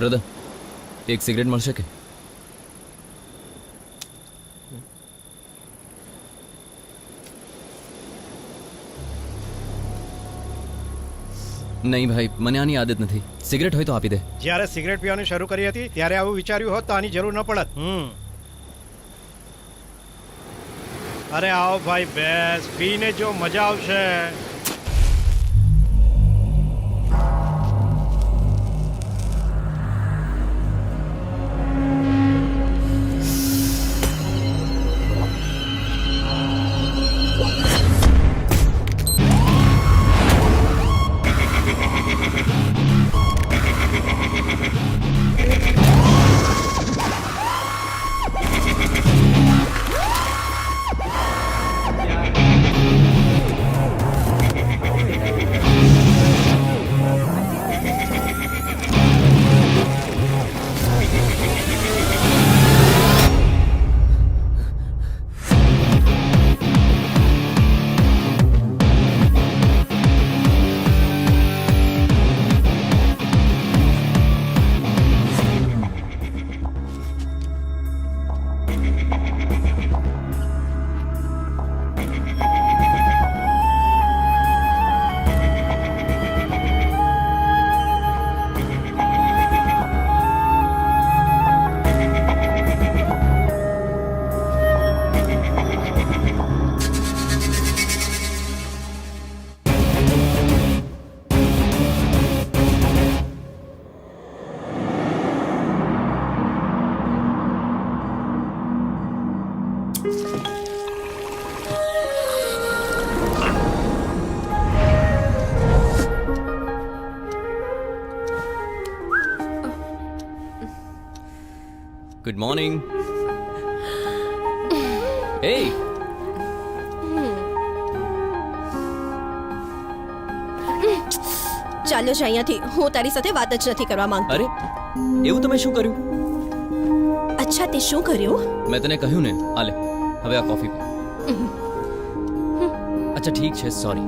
Brother, એક cigarette મળશે કે? નહીં ભાઈ, મને આની આદત નથી. સિગરેટ હોય તો આપી દે. જ્યારે સિગરેટ પીવાનું શરૂ કરી હતી ત્યારે આવું વિચાર્યું હોત તો આની જરૂર ન પડત. અરે આવો ભાઈ, બેસ, પીને જો મજા આવશે. Good morning. એ ચાલો છે અહીંયાથી. હું તારી સાથે વાત જ નથી કરવા માંગતો. અરે, એવું તમે શું કર્યું? અચ્છા, તે શું કર્યું? મેં તને કહ્યું ને, આલે હવે આ કોફી પી. અચ્છા ઠીક છે, સોરી.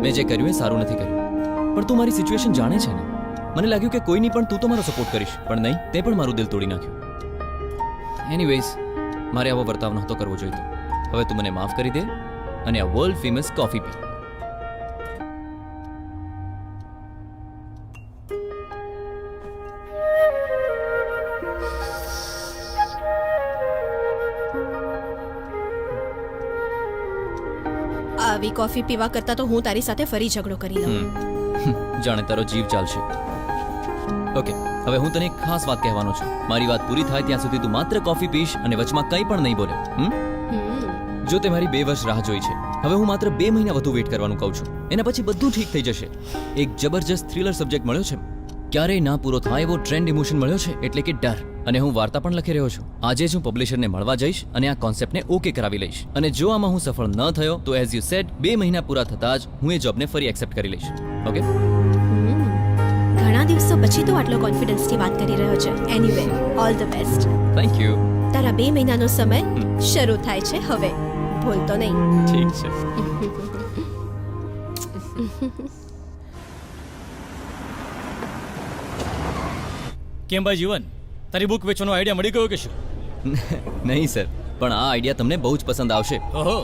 મેં જે કર્યું એ સારું નથી કર્યું, પણ તું મારી સિચ્યુએશન જાણે છે ને. મને લાગ્યું કે કોઈ નહીં પણ તું તો મારો સપોર્ટ કરીશ, પણ નહીં, તે પણ મારું દિલ તોડી નાખ્યું. એનીવેઝ, મારે આવો વર્તાવ નહોતો કરવો જોઈતો. હવે તું મને માફ કરી દે અને આ વર્લ્ડ ફેમસ કોફી પી. આવી કોફી પીવા કરતાં તો હું તારી સાથે ફરી ઝઘડો કરી લઉં. જાણે તારો જીવ ચાલશે. ઓકે, હવે હું તને એક ખાસ વાત કહેવાનો છું. મારી વાત પૂરી થાય ત્યાં સુધી તું માત્ર કોફી પીશ અને વચમાં કંઈ પણ નહીં બોલે. જો તે મારી 2 વર્ષ રાહ જોઈ છે, હવે હું માત્ર 2 મહિના વધુ વેઇટ કરવાનું કહું છું. એના પછી બધું ઠીક થઈ જશે. એક જબરજસ્ત થ્રિલર સબ્જેક્ટ મળ્યો છે, ક્યારેય ના પૂરો થાય એવો ટ્રેન્ડ ઇમોશન મળ્યો છે, એટલે કે ડર. અને હું વાર્તા પણ લખી રહ્યો છું. આજે જ હું પબ્લિશરને મળવા જઈશ અને આ કોન્સેપ્ટને ઓકે કરાવી લઈશ. અને જો આમાં હું સફળ ન થયો તો એઝ યુ સેડ 2 મહિના પૂરા થતાં જ હું એ જોબને ફરી એક્સેપ્ટ કરી લઈશ. ઓકે? ઘણા દિવસો પછી તો આટલો કોન્ફિડન્સથી વાત કરી રહ્યો છે. Anyway, all the best. Thank you. તારા 2 મહિનાનો સમય શરૂ થાય છે હવે. ભૂલતો નહીં. ઠીક છે. કેમ ભાઈ જીવન, તારી બુક વેચવાનો આઈડિયા મળી ગયો કે શું? નહીં સર, પણ આ આઈડિયા તમને બહુ જ પસંદ આવશે. ઓહો.